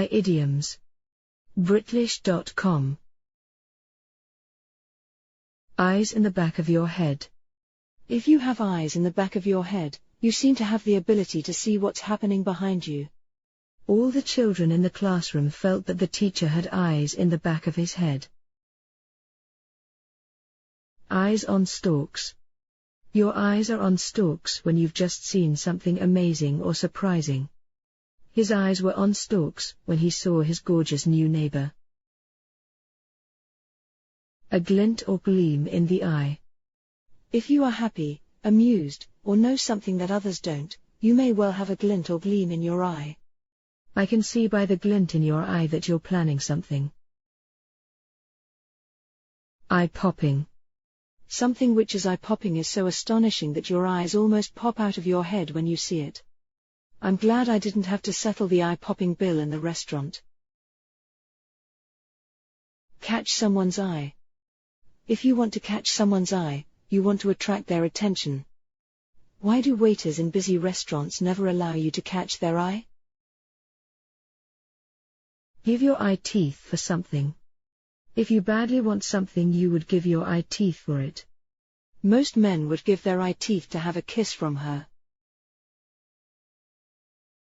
Idioms. Britlish.com. Eyes in the back of your head. If you have eyes in the back of your head, you seem to have the ability to see what's happening behind you. All the children in the classroom felt that the teacher had eyes in the back of his head. Eyes on stalks. Your eyes are on stalks when you've just seen something amazing or surprising. His eyes were on stalks when he saw his gorgeous new neighbor. A glint or gleam in the eye. If you are happy, amused, or know something that others don't, you may well have a glint or gleam in your eye. I can see by the glint in your eye that you're planning something. Eye-popping. Something which is eye-popping is so astonishing that your eyes almost pop out of your head when you see it. I'm glad I didn't have to settle the eye-popping bill in the restaurant. Catch someone's eye. If you want to catch someone's eye, you want to attract their attention. Why do waiters in busy restaurants never allow you to catch their eye? Give your eye teeth for something. If you badly want something, you would give your eye teeth for it. Most men would give their eye teeth to have a kiss from her.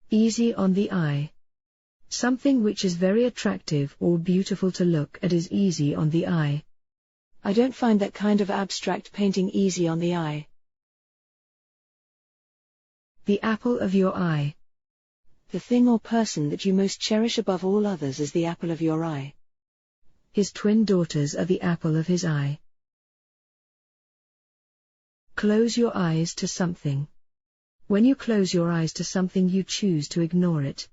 Easy on the eye. Something which is very attractive or beautiful to look at is easy on the eye. I don't find that kind of abstract painting easy on the eye. The apple of your eye. The thing or person that you most cherish above all others is the apple of your eye. His twin daughters are the apple of his eye. Close your eyes to something. When you close your eyes to something, you choose to ignore it.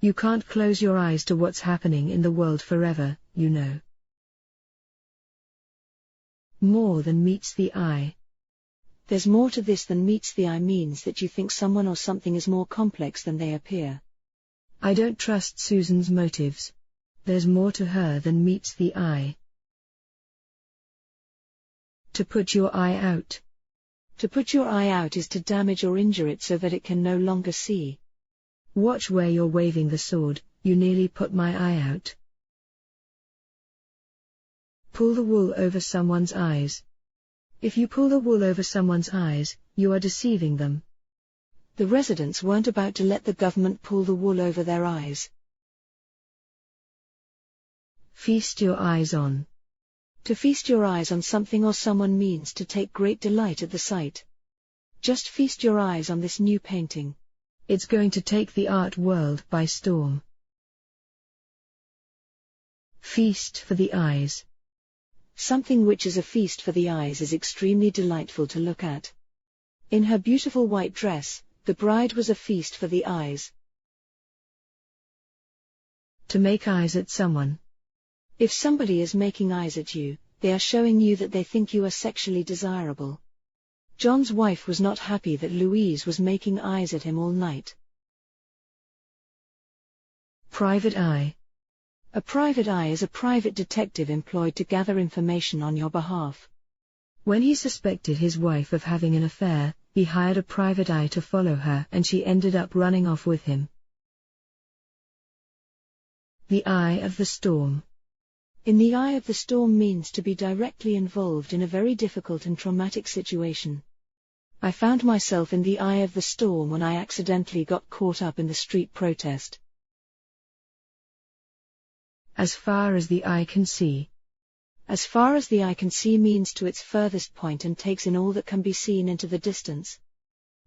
You can't close your eyes to what's happening in the world forever, you know. More than meets the eye. There's more to this than meets the eye means that you think someone or something is more complex than they appear. I don't trust Susan's motives. There's more to her than meets the eye. To put your eye out. To put your eye out is to damage or injure it so that it can no longer see. Watch where you're waving the sword, you nearly put my eye out. Pull the wool over someone's eyes. If you pull the wool over someone's eyes, you are deceiving them. The residents weren't about to let the government pull the wool over their eyes. Feast your eyes on. To feast your eyes on something or someone means to take great delight at the sight. Just feast your eyes on this new painting. It's going to take the art world by storm. Feast for the eyes. Something which is a feast for the eyes is extremely delightful to look at. In her beautiful white dress, the bride was a feast for the eyes. To make eyes at someone. If somebody is making eyes at you, they are showing you that they think you are sexually desirable. John's wife was not happy that Louise was making eyes at him all night. Private eye. A private eye is a private detective employed to gather information on your behalf. When he suspected his wife of having an affair, he hired a private eye to follow her, and she ended up running off with him. The eye of the storm. In the eye of the storm means to be directly involved in a very difficult and traumatic situation. I found myself in the eye of the storm when I accidentally got caught up in the street protest. As far as the eye can see. As far as the eye can see means to its furthest point and takes in all that can be seen into the distance.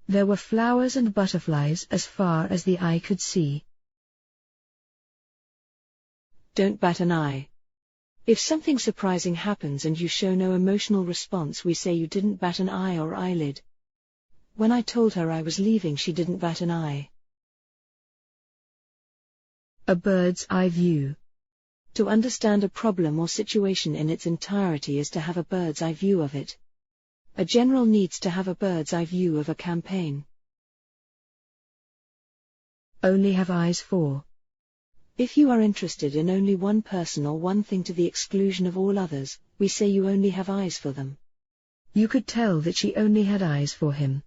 There were flowers and butterflies as far as the eye could see. Don't bat an eye. If something surprising happens and you show no emotional response, we say you didn't bat an eye or eyelid. When I told her I was leaving, she didn't bat an eye. A bird's eye view. To understand a problem or situation in its entirety is to have a bird's eye view of it. A general needs to have a bird's eye view of a campaign. Only have eyes for. If you are interested in only one person or one thing to the exclusion of all others, we say you only have eyes for them. You could tell that she only had eyes for him.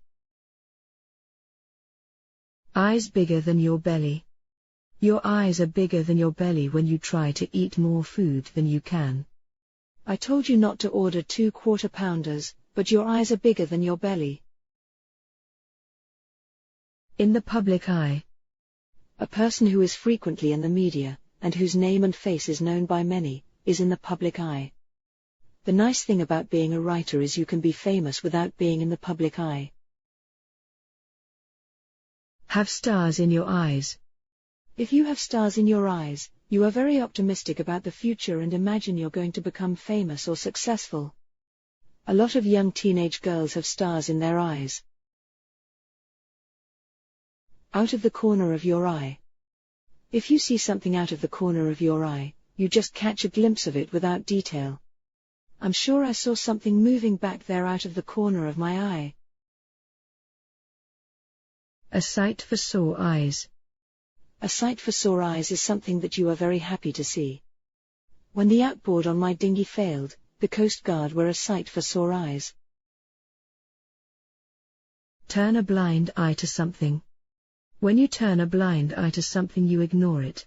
Eyes bigger than your belly. Your eyes are bigger than your belly when you try to eat more food than you can. I told you not to order 2 quarter-pounders, but your eyes are bigger than your belly. In the public eye. A person who is frequently in the media, and whose name and face is known by many, is in the public eye. The nice thing about being a writer is you can be famous without being in the public eye. Have stars in your eyes. If you have stars in your eyes, you are very optimistic about the future and imagine you're going to become famous or successful. A lot of young teenage girls have stars in their eyes. Out of the corner of your eye. If you see something out of the corner of your eye, you just catch a glimpse of it without detail. I'm sure I saw something moving back there out of the corner of my eye. A sight for sore eyes. A sight for sore eyes is something that you are very happy to see. When the outboard on my dinghy failed, the Coast Guard were a sight for sore eyes. Turn a blind eye to something. When you turn a blind eye to something, you ignore it.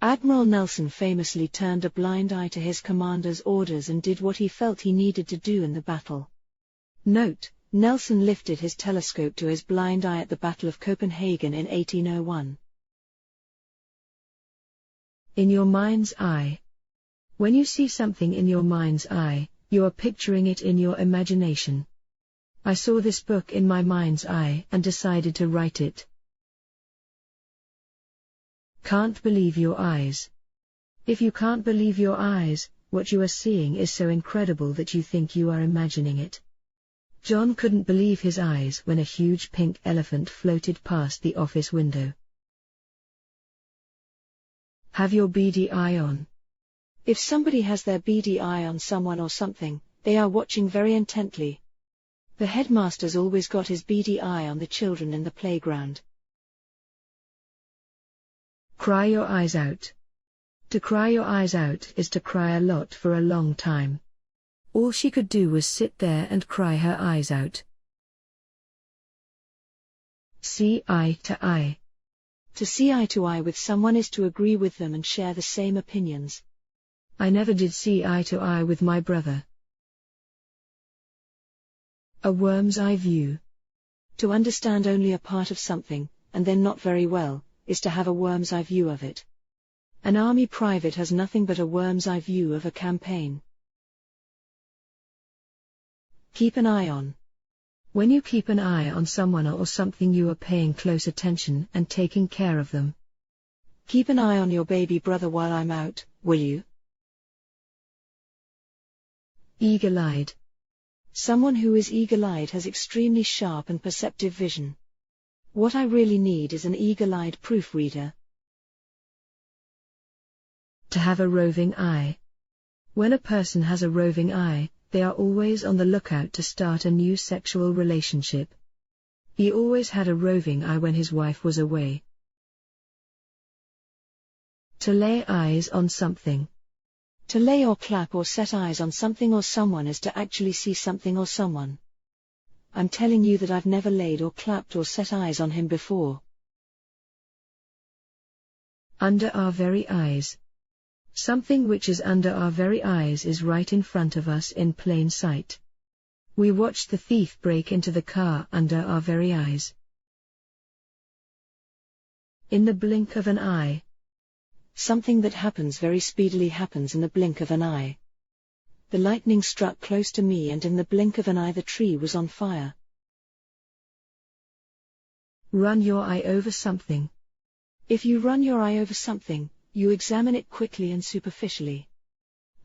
Admiral Nelson famously turned a blind eye to his commander's orders and did what he felt he needed to do in the battle. Note: Nelson lifted his telescope to his blind eye at the Battle of Copenhagen in 1801. In your mind's eye. When you see something in your mind's eye, you are picturing it in your imagination. I saw this book in my mind's eye and decided to write it. Can't believe your eyes. If you can't believe your eyes, what you are seeing is so incredible that you think you are imagining it. John couldn't believe his eyes when a huge pink elephant floated past the office window. Have your beady eye on. If somebody has their beady eye on someone or something, they are watching very intently. The headmaster's always got his beady eye on the children in the playground. Cry your eyes out. To cry your eyes out is to cry a lot for a long time. All she could do was sit there and cry her eyes out. See eye to eye. To see eye to eye with someone is to agree with them and share the same opinions. I never did see eye to eye with my brother. A worm's eye view. To understand only a part of something, and then not very well, is to have a worm's eye view of it. An army private has nothing but a worm's eye view of a campaign. Keep an eye on. When you keep an eye on someone or something, you are paying close attention and taking care of them. Keep an eye on your baby brother while I'm out, will you? Eagle-eyed. Someone who is eagle-eyed has extremely sharp and perceptive vision. What I really need is an eagle-eyed proofreader. To have a roving eye. When a person has a roving eye, they are always on the lookout to start a new sexual relationship. He always had a roving eye when his wife was away. To lay eyes on something. To lay or clap or set eyes on something or someone is to actually see something or someone. I'm telling you that I've never laid or clapped or set eyes on him before. Under our very eyes. Something which is under our very eyes is right in front of us in plain sight. We watched the thief break into the car under our very eyes. In the blink of an eye. Something that happens very speedily happens in the blink of an eye. The lightning struck close to me and in the blink of an eye the tree was on fire. Run your eye over something. If you run your eye over something, you examine it quickly and superficially.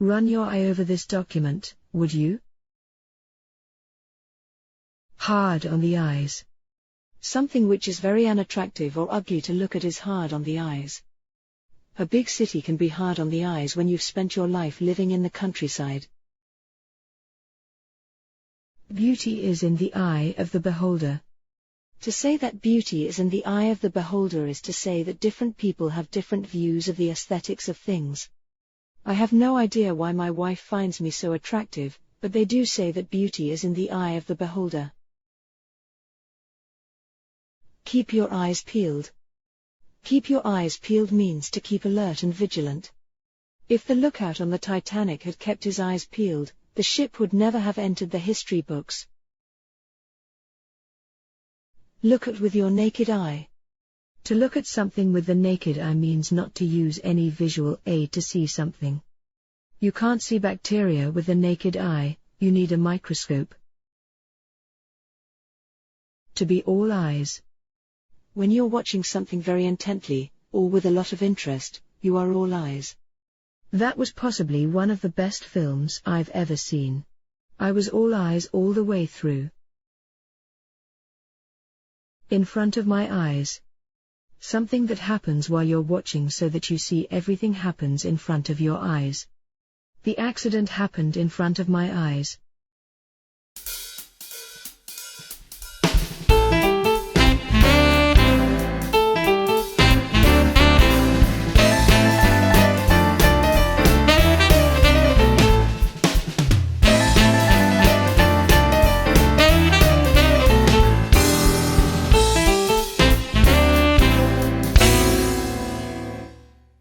Run your eye over this document, would you? Hard on the eyes. Something which is very unattractive or ugly to look at is hard on the eyes. A big city can be hard on the eyes when you've spent your life living in the countryside. Beauty is in the eye of the beholder. To say that beauty is in the eye of the beholder is to say that different people have different views of the aesthetics of things. I have no idea why my wife finds me so attractive, but they do say that beauty is in the eye of the beholder. Keep your eyes peeled. Keep your eyes peeled means to keep alert and vigilant. If the lookout on the Titanic had kept his eyes peeled, the ship would never have entered the history books. Look at with your naked eye. To look at something with the naked eye means not to use any visual aid to see something. You can't see bacteria with the naked eye, you need a microscope. To be all eyes. When you're watching something very intently, or with a lot of interest, you are all eyes. That was possibly one of the best films I've ever seen. I was all eyes all the way through. In front of my eyes. Something that happens while you're watching so that you see everything happens in front of your eyes. The accident happened in front of my eyes.